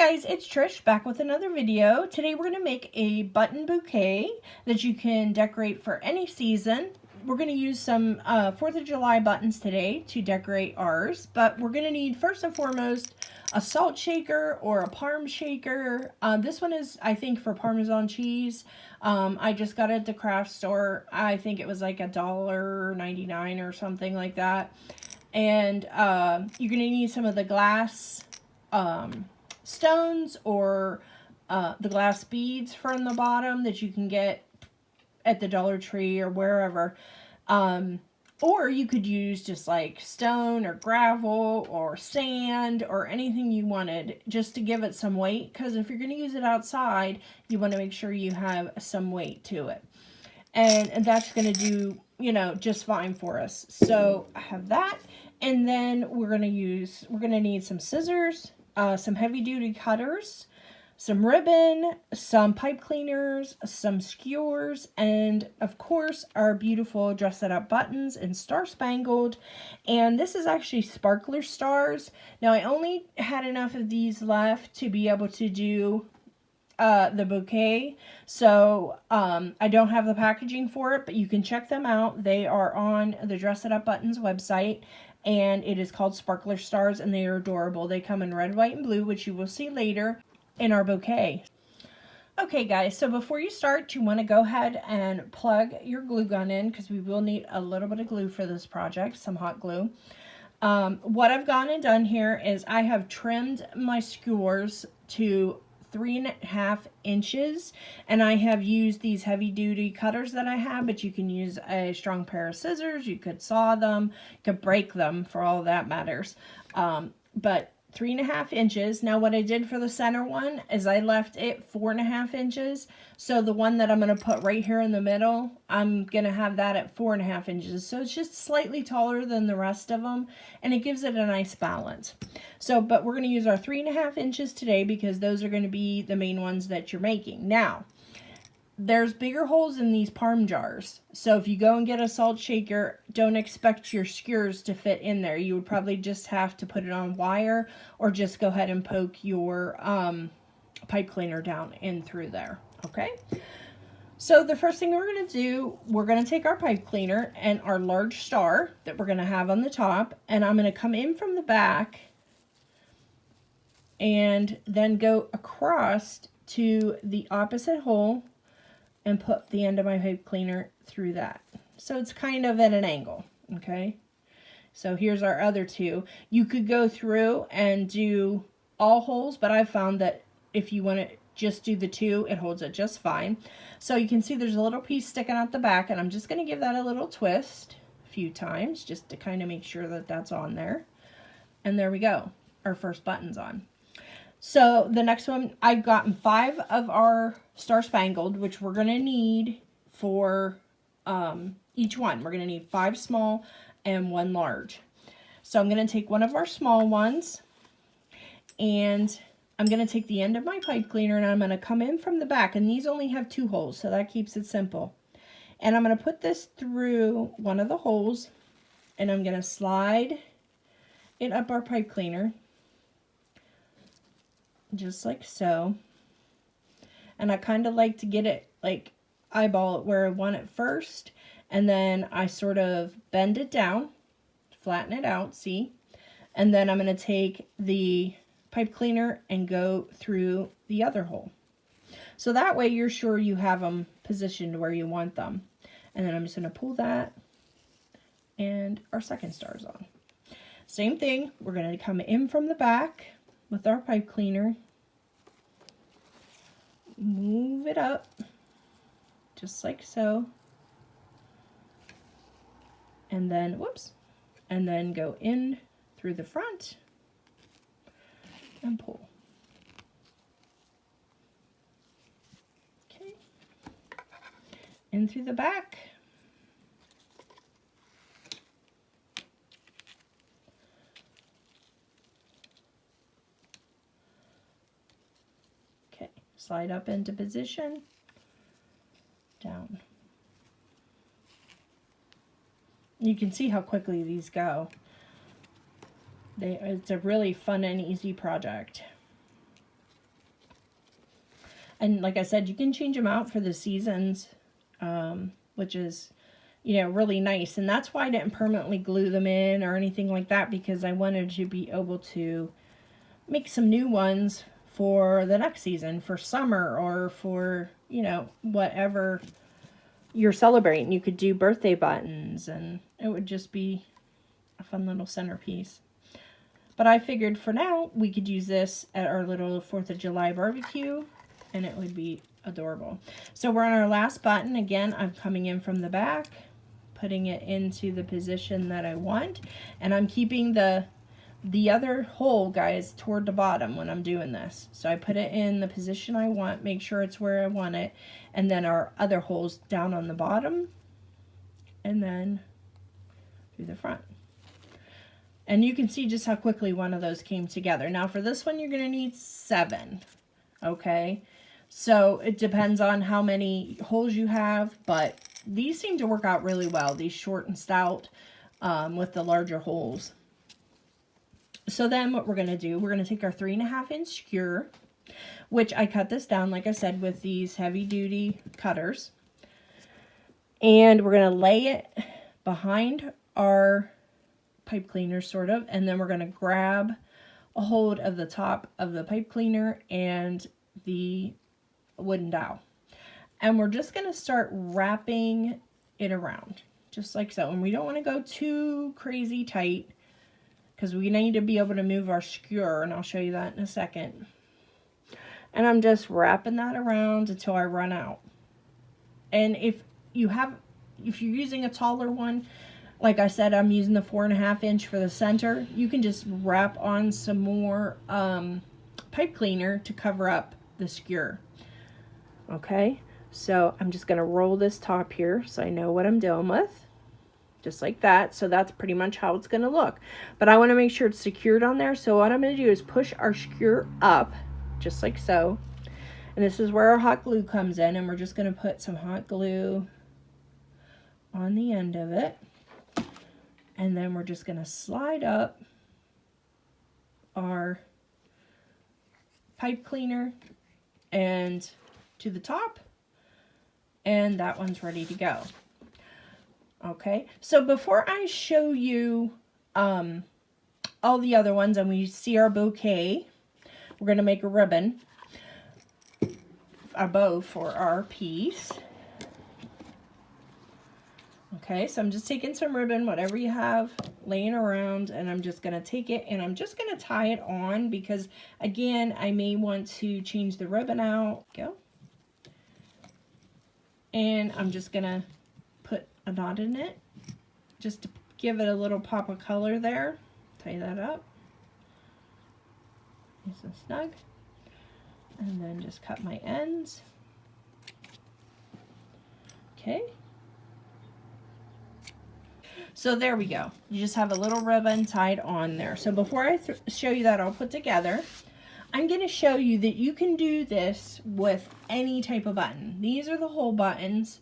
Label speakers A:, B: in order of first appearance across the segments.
A: Guys, it's Trish back with another video. Today we're going to make a button bouquet that you can decorate for any season. We're going to use some 4th of July buttons today to decorate ours, but we're going to need first and foremost a salt shaker or a parm shaker. This one is, I think, for Parmesan cheese. I just got it at the craft store. I think it was like $1.99 or something like that. And you're going to need some of the glass stones or the glass beads from the bottom that you can get at the Dollar Tree or wherever. Or you could use just like stone or gravel or sand or anything you wanted just to give it some weight, because if you're going to use it outside, you want to make sure you have some weight to it. And that's going to do, you know, just fine for us. So I have that. And then we're going to need some scissors, some heavy duty cutters, some ribbon, some pipe cleaners, some skewers, and of course our beautiful dress it up buttons in Star Spangled. And this is actually sparkler stars. Now I only had enough of these left to be able to do the bouquet, so I don't have the packaging for it, but you can check them out. They are on the Dress It Up Buttons website, and it is called Sparkler Stars, and they are adorable. They come in red, white, and blue, which you will see later in our bouquet. Okay guys, so before you start, you want to go ahead and plug your glue gun in, because we will need a little bit of glue for this project, some hot glue. What I've gone and done here is I have trimmed my skewers to 3.5 inches, and I have used these heavy duty cutters that I have, but you can use a strong pair of scissors. You could saw them, you could break them, for all that matters. But 3.5 inches. Now what I did for the center one is I left it 4.5 inches. So the one that I'm going to put right here in the middle, I'm going to have that at 4.5 inches. So it's just slightly taller than the rest of them, and it gives it a nice balance. So, but we're going to use our 3.5 inches today because those are going to be the main ones that you're making. Now, there's bigger holes in these parm jars. So if you go and get a salt shaker, don't expect your skewers to fit in there. You would probably just have to put it on wire or just go ahead and poke your pipe cleaner down in through there. Okay. So the first thing we're going to do, we're going to take our pipe cleaner and our large star that we're going to have on the top, and I'm going to come in from the back and then go across to the opposite hole and put the end of my pipe cleaner through that. So it's kind of at an angle, okay? So here's our other two. You could go through and do all holes, but I've found that if you want to just do the two, it holds it just fine. So you can see there's a little piece sticking out the back, and I'm just going to give that a little twist a few times just to kind of make sure that that's on there. And there we go. Our first button's on. So the next one, I've gotten 5 of our Star Spangled, which we're going to need for each one. We're going to need 5 small and 1 large. So I'm going to take one of our small ones, and I'm going to take the end of my pipe cleaner, and I'm going to come in from the back. And these only have 2 holes, so that keeps it simple. And I'm going to put this through one of the holes, and I'm going to slide it up our pipe cleaner, just like so. And I kind of like to get it, like, eyeball it where I want it first, and then I sort of bend it down, flatten it out, see? And then I'm going to take the pipe cleaner and go through the other hole. So that way you're sure you have them positioned where you want them. And then I'm just going to pull that, and our second star's on. Same thing, we're going to come in from the back with our pipe cleaner, move it up just like so, and then whoops, and then go in through the front and pull. Okay, in through the back, slide up into position, down. You can see how quickly these go. It's a really fun and easy project. And like I said, you can change them out for the seasons, which is, you know, really nice. And that's why I didn't permanently glue them in or anything like that, because I wanted to be able to make some new ones for the next season, for summer, or for, you know, whatever you're celebrating. You could do birthday buttons, and it would just be a fun little centerpiece. But I figured for now we could use this at our little 4th of July barbecue, and it would be adorable. So we're on our last button. Again, I'm coming in from the back, putting it into the position that I want, and I'm keeping the other hole, guys, toward the bottom when I'm doing this. So I put it in the position I want, make sure it's where I want it, and then our other holes down on the bottom, and then through the front. And you can see just how quickly one of those came together. Now for this one, you're going to need 7, okay? So it depends on how many holes you have, but these seem to work out really well, these short and stout with the larger holes. So then what we're going to do, we're going to take our 3.5-inch skewer, which I cut this down, like I said, with these heavy-duty cutters. And we're going to lay it behind our pipe cleaner, sort of, and then we're going to grab a hold of the top of the pipe cleaner and the wooden dowel. And we're just going to start wrapping it around, just like so. And we don't want to go too crazy tight, because we need to be able to move our skewer, and I'll show you that in a second. And I'm just wrapping that around until I run out. And if you're using a taller one, like I said, I'm using the 4.5-inch for the center, you can just wrap on some more pipe cleaner to cover up the skewer. Okay, so I'm just going to roll this top here so I know what I'm dealing with. Just like that. So that's pretty much how it's going to look. But I want to make sure it's secured on there. So what I'm going to do is push our skewer up, just like so. And this is where our hot glue comes in. And we're just going to put some hot glue on the end of it. And then we're just going to slide up our pipe cleaner and to the top. And that one's ready to go. Okay, so before I show you all the other ones and we see our bouquet, we're going to make a ribbon, a bow for our piece. Okay, so I'm just taking some ribbon, whatever you have laying around, and I'm just going to take it and I'm just going to tie it on, because again, I may want to change the ribbon out. Go. And I'm just going to put a knot in it just to give it a little pop of color there. Tie that up nice and snug, and then just cut my ends. Okay, so there we go. You just have a little ribbon tied on there. So before I show you that all put together, I'm going to show you that you can do this with any type of button. These are the hole buttons,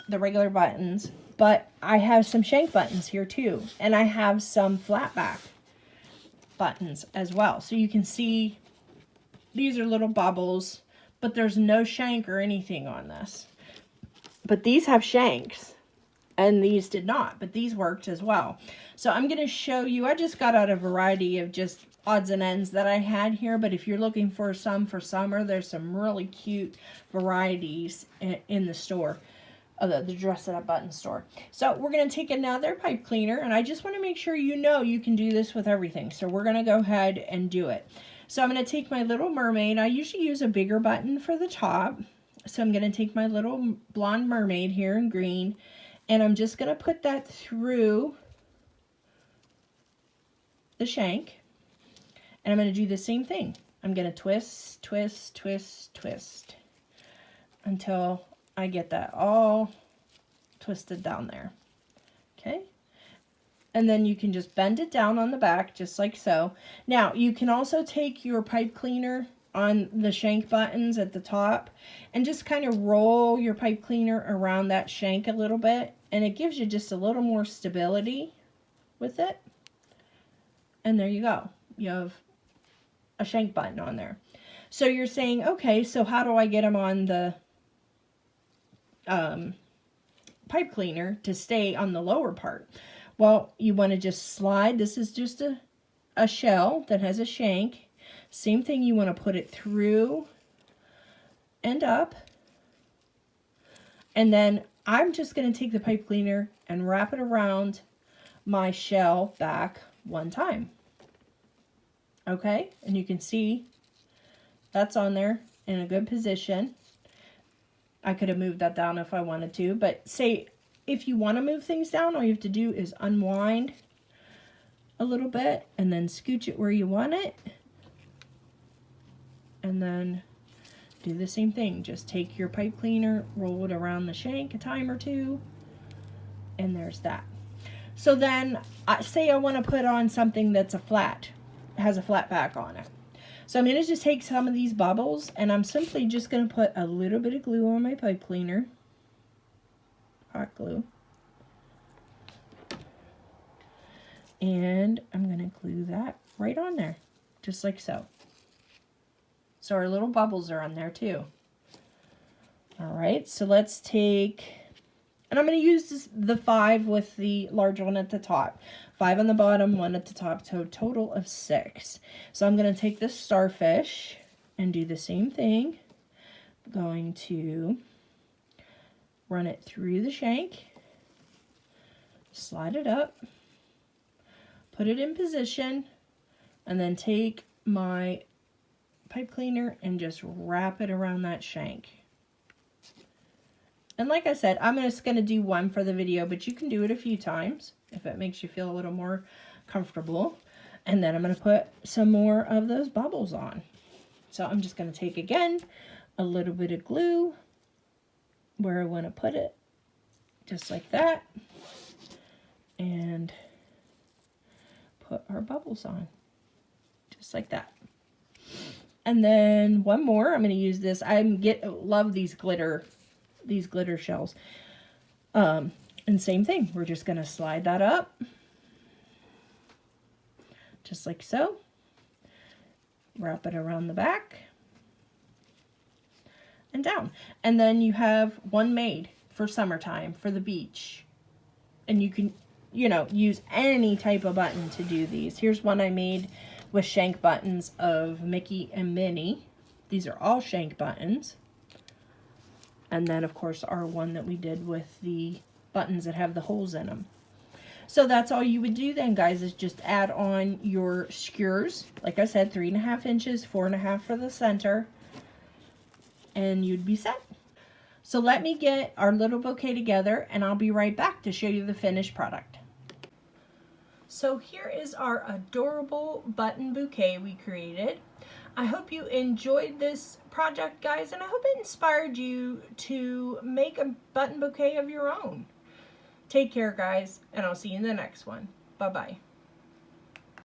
A: the regular buttons, but I have some shank buttons here too, and I have some flat back buttons as well. So you can see these are little bubbles, but there's no shank or anything on this. But these have shanks, and these did not, but these worked as well. So I'm going to show you, I just got out a variety of just odds and ends that I had here, but if you're looking for some for summer, there's some really cute varieties in the store. The Dress It Up button store. So we're going to take another pipe cleaner, and I just want to make sure you know you can do this with everything. So we're going to go ahead and do it. So I'm going to take my little mermaid. I usually use a bigger button for the top. So I'm going to take my little blonde mermaid here in green, and I'm just going to put that through the shank. And I'm going to do the same thing. I'm going to twist, twist, twist, twist until I get that all twisted down there. Okay, and then you can just bend it down on the back just like so. Now you can also take your pipe cleaner on the shank buttons at the top and just kind of roll your pipe cleaner around that shank a little bit, and it gives you just a little more stability with it. And there you go, you have a shank button on there. So you're saying, okay, so how do I get them on the pipe cleaner to stay on the lower part? Well, you want to just slide. This is just a shell that has a shank. Same thing, you want to put it through and up. And then I'm just going to take the pipe cleaner and wrap it around my shell back one time. Okay, and you can see that's on there in a good position. I could have moved that down if I wanted to, but say if you want to move things down, all you have to do is unwind a little bit and then scooch it where you want it. And then do the same thing. Just take your pipe cleaner, roll it around the shank a time or two, and there's that. So then, say I want to put on something that's has a flat back on it. So I'm going to just take some of these bubbles, and I'm simply just going to put a little bit of glue on my pipe cleaner, hot glue, and I'm going to glue that right on there, just like so. So our little bubbles are on there too. All right, so let's take, and I'm going to use the 5 with the large one at the top. 5 on the bottom, 1 at the top, so a total of 6. So I'm going to take this starfish and do the same thing. I'm going to run it through the shank, slide it up, put it in position, and then take my pipe cleaner and just wrap it around that shank. And like I said, I'm just going to do one for the video, but you can do it a few times if it makes you feel a little more comfortable. And then I'm going to put some more of those bubbles on. So I'm just going to take, again, a little bit of glue where I want to put it, just like that, and put our bubbles on, just like that. And then one more, I'm going to use this. Love these glitter shells. And same thing, we're just going to slide that up, just like so. Wrap it around the back and down. And then you have one made for summertime, for the beach. And you can, use any type of button to do these. Here's one I made with shank buttons of Mickey and Minnie. These are all shank buttons. And then, of course, our one that we did with the buttons that have the holes in them. So that's all you would do then, guys, is just add on your skewers. Like I said, 3.5 inches, 4.5 for the center, and you'd be set. So let me get our little bouquet together, and I'll be right back to show you the finished product. So here is our adorable button bouquet we created. I hope you enjoyed this project, guys, and I hope it inspired you to make a button bouquet of your own. Take care, guys, and I'll see you in the next one. Bye-bye.